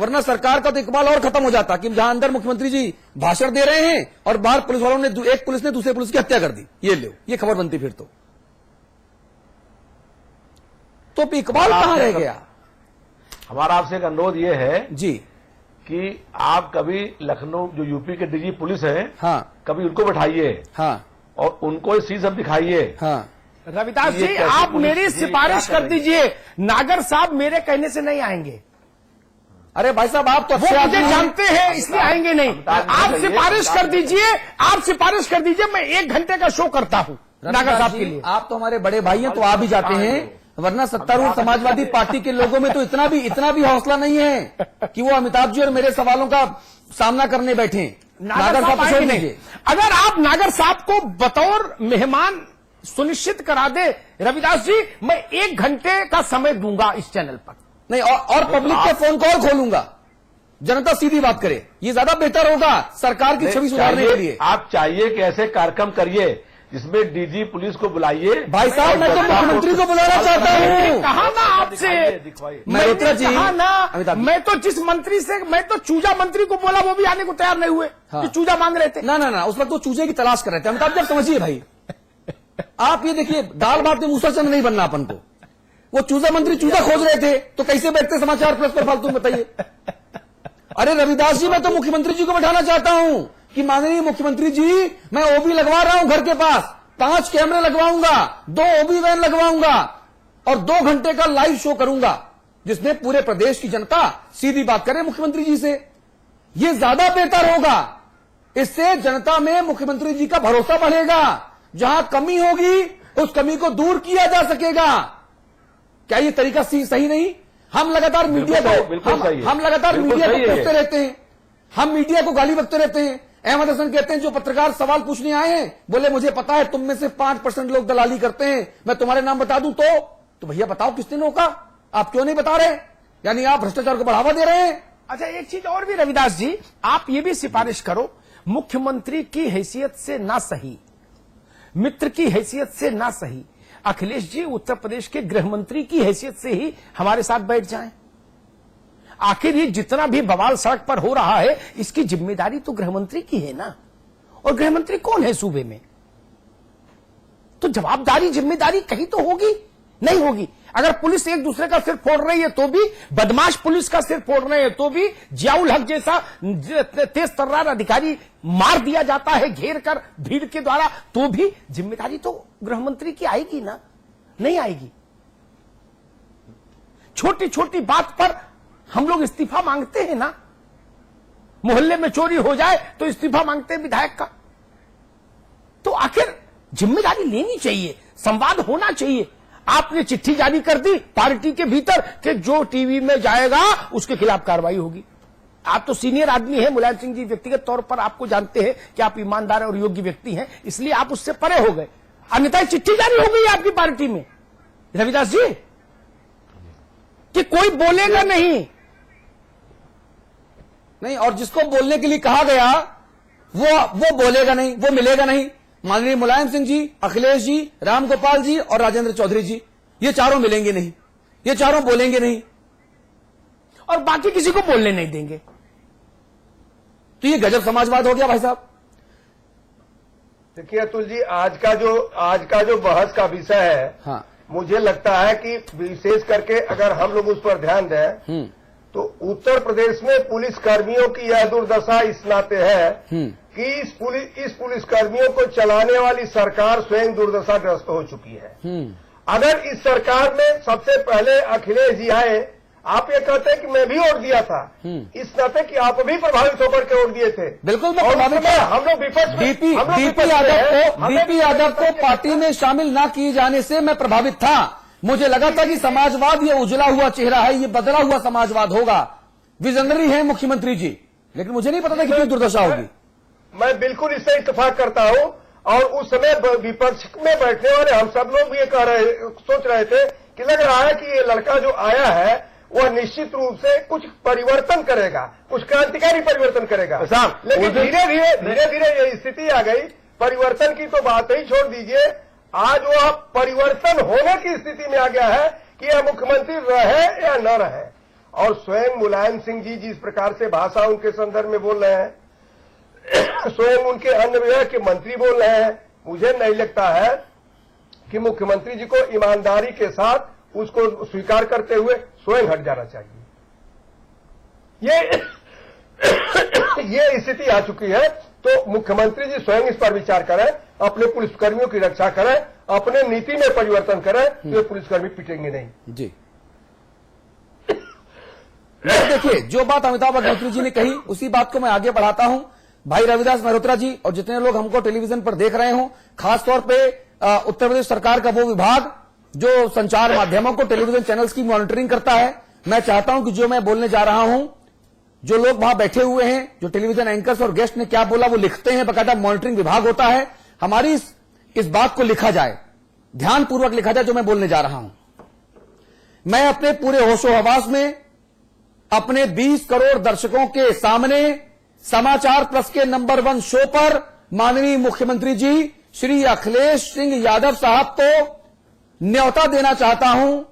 वरना सरकार का तो इकबाल और खत्म हो जाता कि जहां अंदर मुख्यमंत्री जी भाषण दे रहे हैं और बाहर पुलिस वालों ने, एक पुलिस ने दूसरे पुलिस की हत्या कर दी, ये लो, ये खबर बनती फिर तो इकबाल कहां रह गया? हमारा आपसे एक अनुरोध ये है जी कि आप कभी लखनऊ जो यूपी के डीजी पुलिस है, हाँ, कभी उनको बैठाइए, हाँ, और उनको ये चीज अब दिखाइए। हाँ। रविदास जी, आप मेरी सिफारिश कर दीजिए, नागर साहब मेरे कहने से नहीं आएंगे। अरे भाई साहब, आप तो वो मुझे जानते हैं इसलिए आएंगे नहीं। आप सिफारिश कर दीजिए, आप सिफारिश कर दीजिए, मैं 1 घंटे का शो करता हूं नागर साहब के लिए। आप तो हमारे बड़े भाई हैं तो आप भी जाते हैं, वरना सत्तारूढ़ समाजवादी पार्टी के लोगों में तो इतना भी हौसला नहीं है कि वो अमिताभ जी और मेरे सवालों का सामना करने बैठे। नागर साहब छोड़ दीजिए। अगर आप नागर साहब को बतौर मेहमान सुनिश्चित करा दे रविदास जी, मैं 1 घंटे का समय दूंगा इस चैनल पर। नहीं, और पब्लिक के फोन कॉल खोलूंगा, जनता सीधी बात करे, ये ज्यादा बेहतर होगा सरकार की छवि सुधारने के लिए। आप चाहिए कि ऐसे कार्यक्रम करिए जिसमें डीजी पुलिस को बुलाइए। भाई साहब, मैं तो मुख्यमंत्री को बुलाना चाहता हूँ। कहा ना आपसे, मैं तो जिस मंत्री से, मैं तो चूजा मंत्री को बोला, वो भी आने को तैयार नहीं हुए। हाँ। चूजा मांग रहे थे। ना, उस वक्त तो चूजे की तलाश कर रहे थे। अमिताभ जी समझिए भाई, आप ये देखिए, दाल भात में मूसा चंद नहीं बनना अपन को। वो चूजा मंत्री चूजा खोज रहे थे तो कैसे बैठते समाचार प्लस पर फालतू, बताइए। अरे रविदास जी, मैं तो मुख्यमंत्री जी को बैठाना चाहता हूं कि माननीय मुख्यमंत्री जी, मैं ओबी लगवा रहा हूं घर के पास, 5 कैमरे लगवाऊंगा, 2 ओबी वैन लगवाऊंगा और 2 घंटे का लाइव शो करूंगा जिसमें पूरे प्रदेश की जनता सीधी बात करे मुख्यमंत्री जी से। यह ज्यादा बेहतर होगा, इससे जनता में मुख्यमंत्री जी का भरोसा बढ़ेगा। जहां कमी होगी उस कमी को दूर किया जा सकेगा। क्या ये तरीका सही नहीं? हम लगातार मीडिया को हम लगातार मीडिया को पूछते रहते हैं, हम मीडिया को गाली बकते रहते हैं। अहमद हसन कहते हैं, जो पत्रकार सवाल पूछने आए हैं, बोले मुझे पता है तुम में से 5% लोग दलाली करते हैं, मैं तुम्हारे नाम बता दूं तो भैया बताओ किसने रोका? आप क्यों नहीं बता रहे? यानी आप भ्रष्टाचार को बढ़ावा दे रहे हैं। अच्छा, एक चीज और भी रविदास जी, आप ये भी सिफारिश करो, मुख्यमंत्री की हैसियत से ना सही, मित्र की हैसियत से ना सही, अखिलेश जी उत्तर प्रदेश के गृह मंत्री की हैसियत से ही हमारे साथ बैठ जाएं। आखिर ये जितना भी बवाल सड़क पर हो रहा है, इसकी जिम्मेदारी तो गृह मंत्री की है ना। और गृह मंत्री कौन है सूबे में? तो जवाबदारी जिम्मेदारी कहीं तो होगी, नहीं होगी। अगर पुलिस एक दूसरे का सिर फोड़ रही है तो भी, बदमाश पुलिस का सिर फोड़ रहे हैं तो भी, जियाउल हक जैसा तेज तर्रार अधिकारी मार दिया जाता है घेर कर भीड़ के द्वारा, तो भी जिम्मेदारी तो गृह मंत्री की आएगी ना, नहीं आएगी। छोटी छोटी बात पर हम लोग इस्तीफा मांगते हैं ना, मोहल्ले में चोरी हो जाए तो इस्तीफा मांगते हैं विधायक का। तो आखिर जिम्मेदारी लेनी चाहिए, संवाद होना चाहिए। आपने चिट्ठी जारी कर दी पार्टी के भीतर कि जो टीवी में जाएगा उसके खिलाफ कार्रवाई होगी। आप तो सीनियर आदमी हैं, मुलायम सिंह जी व्यक्तिगत तौर पर आपको जानते हैं कि आप ईमानदार और योग्य व्यक्ति हैं, इसलिए आप उससे परे हो गए। अन्यथा चिट्ठी जारी हो गई आपकी पार्टी में रविदास जी कि कोई बोलेगा नहीं, और जिसको बोलने के लिए कहा गया वो बोलेगा नहीं, वो मिलेगा नहीं। माननीय मुलायम सिंह जी, अखिलेश जी, राम गोपाल जी और राजेंद्र चौधरी जी, ये चारों मिलेंगे नहीं, ये चारों बोलेंगे नहीं और बाकी किसी को बोलने नहीं देंगे। तो ये गजब समाजवाद हो गया भाई साहब। देखिए अतुल जी, आज का जो बहस का विषय है, हाँ, मुझे लगता है कि विशेष करके अगर हम लोग उस पर ध्यान दें तो उत्तर प्रदेश में पुलिस कर्मियों की यह दुर्दशा इस नाते है कि इस पुलिस कर्मियों को चलाने वाली सरकार स्वयं दुर्दशाग्रस्त हो चुकी है। अगर इस सरकार में सबसे पहले अखिलेश जी आए, आप ये कहते हैं कि मैं भी वोट दिया था, इस नाते कि आप भी प्रभावित होकर के वोट दिए थे। बिल्कुल, मैं प्रभावित था। हम लोग विपक्ष डीपी यादव को पार्टी में शामिल न किए जाने से मैं प्रभावित था। मुझे लगा था कि समाजवाद ये उजला हुआ चेहरा है, ये बदला हुआ समाजवाद होगा, विजनरी है मुख्यमंत्री जी, लेकिन मुझे नहीं पता था कि कितनी दुर्दशा होगी। मैं बिल्कुल इससे इत्तेफाक करता हूं, और उस समय विपक्ष में बैठने वाले हम सब लोग ये सोच रहे थे कि लग रहा है कि ये लड़का जो आया है वह निश्चित रूप से कुछ परिवर्तन करेगा, कुछ क्रांतिकारी परिवर्तन करेगा। लेकिन धीरे धीरे ये स्थिति आ गई। परिवर्तन की तो बात ही छोड़ दीजिए, आज वह परिवर्तन होने की स्थिति में आ गया है कि यह मुख्यमंत्री रहे या न रहे। और स्वयं मुलायम सिंह जी जिस प्रकार से भाषा उनके संदर्भ में बोल रहे हैं, स्वयं उनके अन्य विभाग के मंत्री बोल रहे हैं, मुझे नहीं लगता है कि मुख्यमंत्री जी को ईमानदारी के साथ उसको स्वीकार करते हुए स्वयं हट जाना चाहिए। ये स्थिति आ चुकी है, तो मुख्यमंत्री जी स्वयं इस पर विचार करें, अपने पुलिसकर्मियों की रक्षा करें, अपने नीति में परिवर्तन करें, तो ये पुलिसकर्मी पिटेंगे नहीं। जी देखिए, जो बात अमिताभ अग्निहोत्री जी ने कही उसी बात को मैं आगे बढ़ाता हूं। भाई रविदास मल्होत्रा जी और जितने लोग हमको टेलीविजन पर देख रहे हो, खासतौर पे उत्तर प्रदेश सरकार का वो विभाग जो संचार माध्यमों को, टेलीविजन चैनल्स की मॉनिटरिंग करता है, मैं चाहता हूं कि जो मैं बोलने जा रहा हूं, जो लोग वहां बैठे हुए हैं, जो टेलीविजन एंकर्स और गेस्ट ने क्या बोला वो लिखते हैं, बकायदा मॉनिटरिंग विभाग होता है, हमारी इस बात को लिखा जाए, ध्यानपूर्वक लिखा जाए जो मैं बोलने जा रहा हूं। मैं अपने पूरे होशो हवास में अपने 20 करोड़ दर्शकों के सामने समाचार प्लस के नंबर 1 शो पर माननीय मुख्यमंत्री जी श्री अखिलेश सिंह यादव साहब को न्योता देना चाहता हूं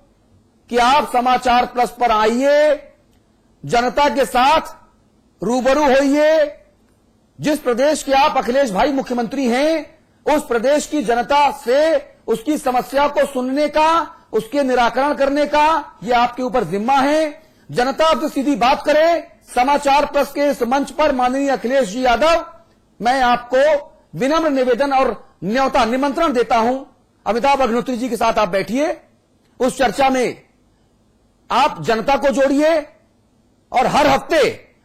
कि आप समाचार प्लस पर आइए, जनता के साथ रूबरू होइए। जिस प्रदेश के आप अखिलेश भाई मुख्यमंत्री हैं, उस प्रदेश की जनता से उसकी समस्या को सुनने का, उसके निराकरण करने का यह आपके ऊपर जिम्मा है। जनता आपसे सीधी बात करे। समाचार प्लस के इस मंच पर माननीय अखिलेश जी यादव, मैं आपको विनम्र निवेदन और न्योता निमंत्रण देता हूं, अमिताभ अग्निहोत्री जी के साथ आप बैठिए, उस चर्चा में आप जनता को जोड़िए और हर हफ्ते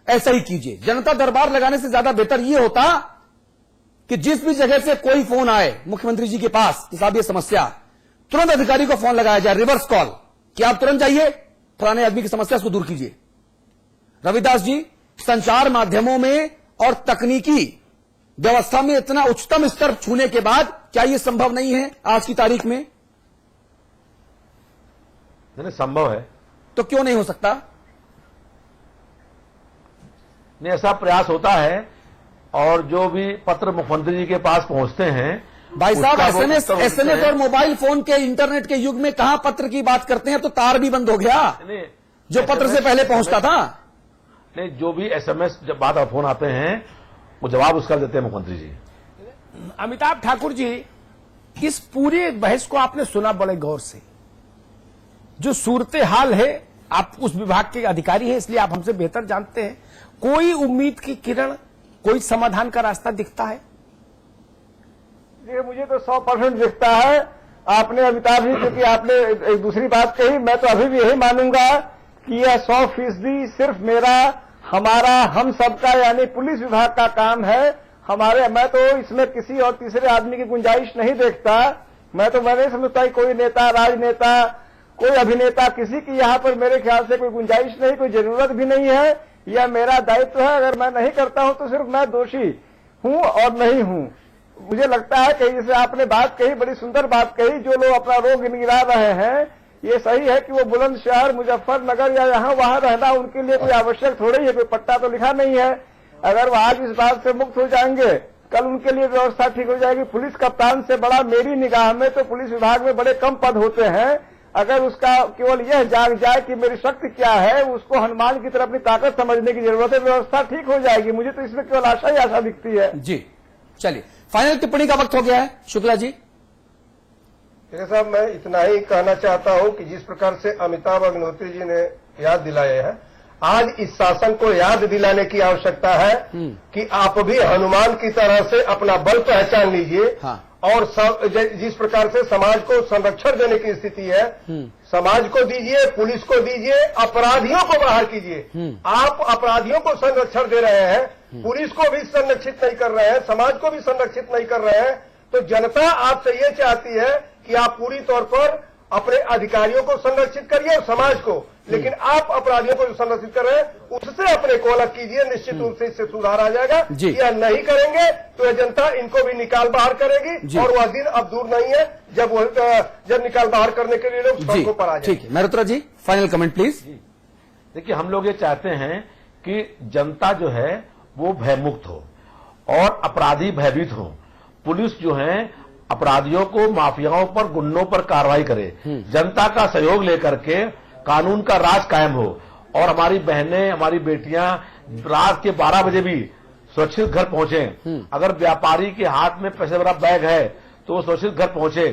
ऐसा ही कीजिए। जनता दरबार लगाने से ज्यादा बेहतर यह होता कि जिस भी जगह से कोई फोन आए मुख्यमंत्री जी के पास कि साहब ये समस्या, तुरंत अधिकारी को फोन लगाया जाए, रिवर्स कॉल, कि आप तुरंत जाइए, फलाने आदमी की समस्या उसको दूर कीजिए। रविदास जी, संचार माध्यमों में और तकनीकी व्यवस्था में इतना उच्चतम स्तर छूने के बाद क्या यह संभव नहीं है आज की तारीख में? नहीं, संभव है। तो क्यों नहीं हो सकता? नहीं, ऐसा प्रयास होता है और जो भी पत्र मुख्यमंत्री जी के पास पहुंचते हैं, भाई साहब, उसका एसएमएस और मोबाइल फोन के इंटरनेट के युग में कहां पत्र की बात करते हैं, तो तार भी बंद हो गया जो पत्र से पहले पहुंचता था। नहीं, जो भी एसएमएस जब बात और फोन आते हैं वो जवाब उसका देते हैं मुख्यमंत्री जी। अमिताभ ठाकुर जी, इस पूरे बहस को आपने सुना बड़े गौर से। जो सूरत हाल है, आप उस विभाग के अधिकारी हैं इसलिए आप हमसे बेहतर जानते हैं। कोई उम्मीद की किरण, कोई समाधान का रास्ता दिखता है? ये मुझे तो 100% दिखता है। आपने अमिताभ जी, क्योंकि आपने एक दूसरी बात कही, मैं तो अभी भी यही मानूंगा कि यह 100% सिर्फ मेरा, हमारा, हम सबका यानी पुलिस विभाग का काम है। मैं तो इसमें किसी और तीसरे आदमी की गुंजाइश नहीं देखता। मैं नहीं समझता कि कोई नेता, राजनेता, कोई अभिनेता, किसी की यहाँ पर मेरे ख्याल से कोई गुंजाइश नहीं, कोई जरूरत भी नहीं है। यह मेरा दायित्व है। अगर मैं नहीं करता हूं तो सिर्फ मैं दोषी हूं और नहीं हूं। मुझे लगता है कि जैसे आपने बात कही, बड़ी सुंदर बात कही, जो लोग अपना रोग गिरा रहे हैं, ये सही है कि वो बुलंदशहर, मुजफ्फरनगर या यहाँ वहां रहना उनके लिए कोई आवश्यक थोड़ी है, कोई पट्टा तो लिखा नहीं है। अगर वो आज इस बात से मुक्त हो जाएंगे, कल उनके लिए व्यवस्था ठीक हो जाएगी। पुलिस कप्तान से बड़ा मेरी निगाह में तो पुलिस विभाग में बड़े कम पद होते हैं। अगर उसका केवल यह जाग जाए कि मेरी शक्ति क्या है, उसको हनुमान की तरह अपनी ताकत समझने की जरूरत है, व्यवस्था ठीक हो जाएगी। मुझे तो इसमें केवल आशा ही आशा दिखती है। जी, चलिए, फाइनल टिप्पणी का वक्त हो गया है। शुक्ला जी। साहब, मैं इतना ही कहना चाहता हूं कि जिस प्रकार से अमिताभ अग्निहोत्री जी ने याद दिलाए हैं, आज इस शासन को याद दिलाने की आवश्यकता है कि आप भी हनुमान की तरह से अपना बल पहचान लीजिए। हाँ। और जिस प्रकार से समाज को संरक्षण देने की स्थिति है, समाज को दीजिए, पुलिस को दीजिए, अपराधियों को बाहर कीजिए। आप अपराधियों को संरक्षण दे रहे हैं, पुलिस को भी संरक्षित नहीं कर रहे हैं, समाज को भी संरक्षित नहीं कर रहे हैं। तो जनता आपसे ये चाहती है कि आप पूरी तौर पर अपने अधिकारियों को संरक्षित करिए और समाज को, लेकिन आप अपराधियों को जो संरक्षित कर रहे हैं उससे अपने को अलग कीजिए। निश्चित रूप से इससे सुधार आ जाएगा। यह नहीं करेंगे तो यह जनता इनको भी निकाल बाहर करेगी और वह दिन अब दूर नहीं है जब निकाल बाहर करने के लिए लोग सड़कों पर आ जाएंगे। ठीक है, Malhotra ji, final comment please. देखिए, हम लोग ये चाहते हैं कि जनता जो है वो भयमुक्त हो और अपराधी भयभीत हो। पुलिस जो है अपराधियों को, माफियाओं पर, गुंडों पर कार्रवाई करे, जनता का सहयोग लेकर के कानून का राज कायम हो और हमारी बहनें, हमारी बेटियां रात के 12 बजे भी सुरक्षित घर पहुंचे। अगर व्यापारी के हाथ में पैसे भरा बैग है तो वो सुरक्षित घर पहुंचे।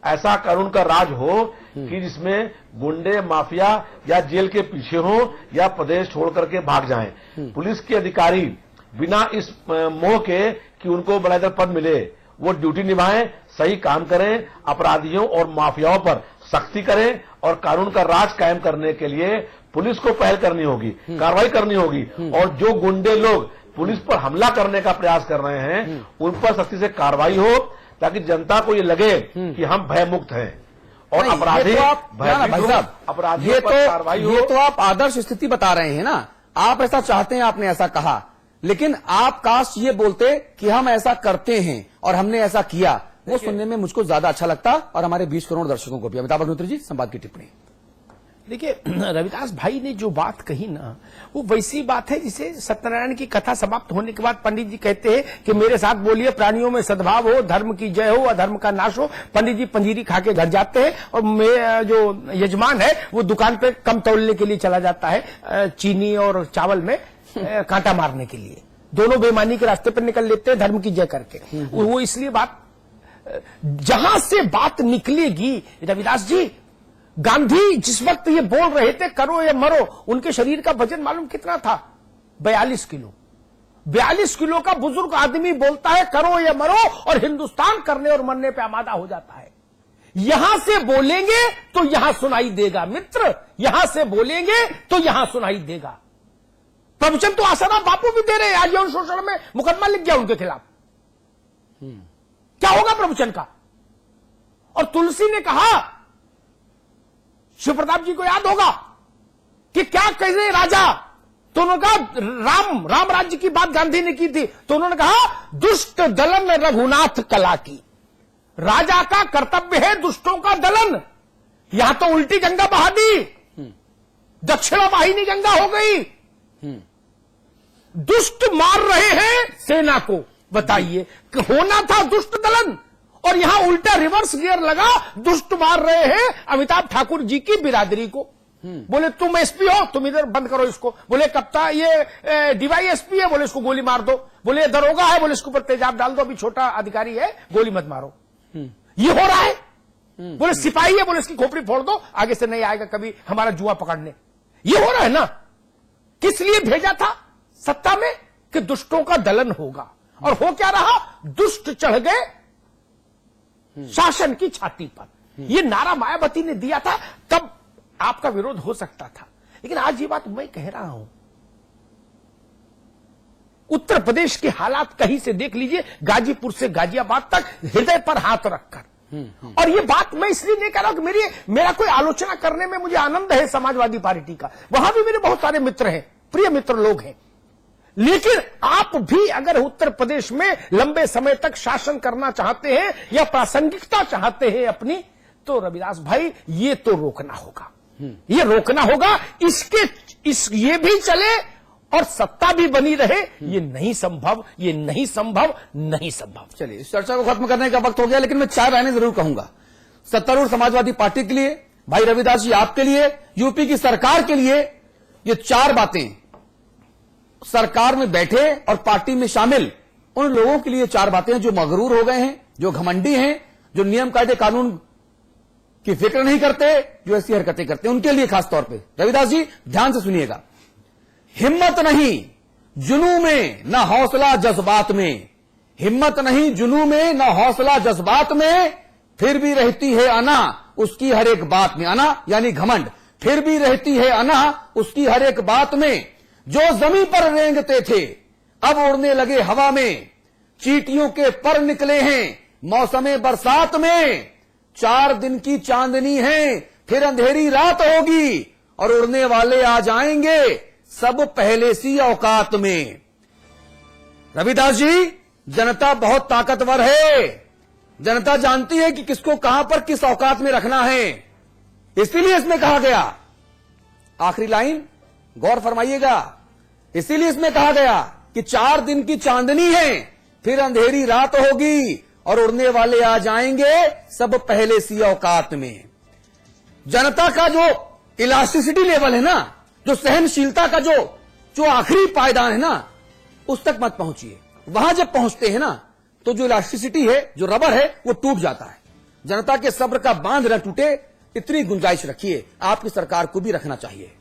ऐसा कानून का राज हो कि जिसमें गुंडे, माफिया या जेल के पीछे हो या प्रदेश छोड़ करके भाग जाएं। पुलिस के अधिकारी बिना इस मोह के कि उनको बड़ा पद मिले, वो ड्यूटी निभाएं, सही काम करें, अपराधियों और माफियाओं पर सख्ती करें और कानून का राज कायम करने के लिए पुलिस को पहल करनी होगी, कार्रवाई करनी होगी। और जो गुंडे लोग पुलिस पर हमला करने का प्रयास कर रहे हैं उन पर सख्ती से कार्रवाई हो, ताकि जनता को ये लगे कि हम भयमुक्त हैं और नहीं, अपराधी ये तो आप भाई साहब, अपराधियों पर कार्रवाई हो। ये तो आप आदर्श स्थिति बता रहे हैं ना, आप ऐसा चाहते हैं, आपने ऐसा कहा, लेकिन आप काश ये बोलते कि हम ऐसा करते हैं और हमने ऐसा किया, वो सुनने में मुझको ज्यादा अच्छा लगता और हमारे 20 करोड़ दर्शकों को भी। अमिताभ अग्निहोत्री जी, संवाद की टिप्पणी। देखिए, रविदास भाई ने जो बात कही ना, वो वैसी बात है जिसे सत्यनारायण की कथा समाप्त होने के बाद पंडित जी कहते हैं कि मेरे साथ बोलिए, प्राणियों में सद्भाव हो, धर्म की जय हो, अधर्म का नाश हो। पंडित जी पंजीरी खा के घर जाते हैं और जो यजमान है वो दुकान पे कम तौलने के लिए चला जाता है, चीनी और चावल में कांटा मारने के लिए। दोनों बेईमानी के रास्ते पर निकल लेते हैं धर्म की जय करके। वो इसलिए बात, जहां से बात निकलेगी, रविदास जी, गांधी जिस वक्त ये बोल रहे थे करो या मरो, उनके शरीर का वजन मालूम कितना था? 42 किलो। 42 किलो का बुजुर्ग आदमी बोलता है करो या मरो, और हिंदुस्तान करने और मरने पे आमादा हो जाता है। यहां से बोलेंगे तो यहां सुनाई देगा मित्र, यहां से बोलेंगे तो यहां सुनाई देगा। प्रवचन तो आसाराम बापू भी दे रहे हैं, आज यौन शोषण में मुकदमा लिख गया उनके खिलाफ। क्या होगा प्रवचन का? और तुलसी ने कहा, शिव प्रताप जी को याद होगा कि क्या कह रहे राजा, तो उन्होंने कहा राम राज्य की बात गांधी ने की थी, तो उन्होंने कहा दुष्ट दलन रघुनाथ कला की। राजा का कर्तव्य है दुष्टों का दलन। यहां तो उल्टी गंगा बहा दी, दक्षिणा वाहिनी गंगा हो गई। दुष्ट मार रहे हैं सेना को, बताइए, होना था दुष्ट दलन, और यहां उल्टा रिवर्स गियर लगा, दुष्ट मार रहे हैं अमिताभ ठाकुर जी की बिरादरी को। बोले तुम एसपी हो, तुम इधर बंद करो इसको। बोले कप्तान ये डीवाईएसपी है, बोले इसको गोली मार दो। बोले दरोगा है, बोले इसके ऊपर तेजाब डाल दो, अभी छोटा अधिकारी है, गोली मत मारो। ये हो रहा है। बोले सिपाही है, बोले इसकी खोपड़ी फोड़ दो, आगे से नहीं आएगा कभी हमारा जुआ पकड़ने। ये हो रहा है ना। किस लिए भेजा था सत्ता में? कि दुष्टों का दलन होगा। और हो क्या रहा? दुष्ट चढ़ गए शासन की छाती पर। यह नारा मायावती ने दिया था, तब आपका विरोध हो सकता था। लेकिन आज ये बात मैं कह रहा हूं, उत्तर प्रदेश के हालात कहीं से देख लीजिए, गाजीपुर से गाजियाबाद तक, हृदय पर हाथ रखकर। और ये बात मैं इसलिए नहीं कह रहा कि मेरा कोई आलोचना करने में मुझे आनंद है समाजवादी पार्टी का, वहां भी मेरे बहुत सारे मित्र हैं, प्रिय मित्र लोग हैं। लेकिन आप भी अगर उत्तर प्रदेश में लंबे समय तक शासन करना चाहते हैं या प्रासंगिकता चाहते हैं अपनी, तो रविदास भाई ये तो रोकना होगा, ये रोकना होगा। ये भी चले और सत्ता भी बनी रहे, ये नहीं संभव, ये नहीं संभव, नहीं संभव। चलिए, इस चर्चा को खत्म करने का वक्त हो गया, लेकिन मैं चार रायने जरूर कहूंगा। सत्तारूढ़ समाजवादी पार्टी के लिए, भाई रविदास जी आपके लिए, यूपी की सरकार के लिए, ये चार बातें सरकार में बैठे और पार्टी में शामिल उन लोगों के लिए चार बातें जो मगरूर हो गए हैं, जो घमंडी हैं, जो नियम कायदे कानून की फिक्र नहीं करते, जो ऐसी हरकतें करते हैं, उनके लिए खास तौर पे। रविदास जी ध्यान से सुनिएगा। हिम्मत नहीं जुनू में, न हौसला जज्बात में। हिम्मत नहीं जुनू में, न हौसला जज्बात में, फिर भी रहती है अना उसकी हर एक बात में। अना यानी घमंड। फिर भी रहती है अना उसकी हर एक बात में। जो जमीन पर रेंगते थे अब उड़ने लगे हवा में। चींटियों के पर निकले हैं मौसमे बरसात में। 4 दिन की चांदनी है, फिर अंधेरी रात होगी, और उड़ने वाले आ जाएंगे सब पहले सी औकात में। रविदास जी, जनता बहुत ताकतवर है। जनता जानती है कि किसको कहां पर किस औकात में रखना है, इसीलिए इसमें कहा गया, आखिरी लाइन गौर फरमाइएगा, इसीलिए इसमें कहा गया कि 4 दिन की चांदनी है, फिर अंधेरी रात होगी, और उड़ने वाले आ जाएंगे सब पहले सी औकात में। जनता का जो इलास्टिसिटी लेवल है ना, जो सहनशीलता का जो आखिरी पायदान है ना, उस तक मत पहुंचिए। वहां जब पहुंचते हैं ना, तो जो इलास्टिसिटी है, जो रबर है, वो टूट जाता है। जनता के सब्र का बांध न टूटे, इतनी गुंजाइश रखिए। आपकी सरकार को भी रखना चाहिए।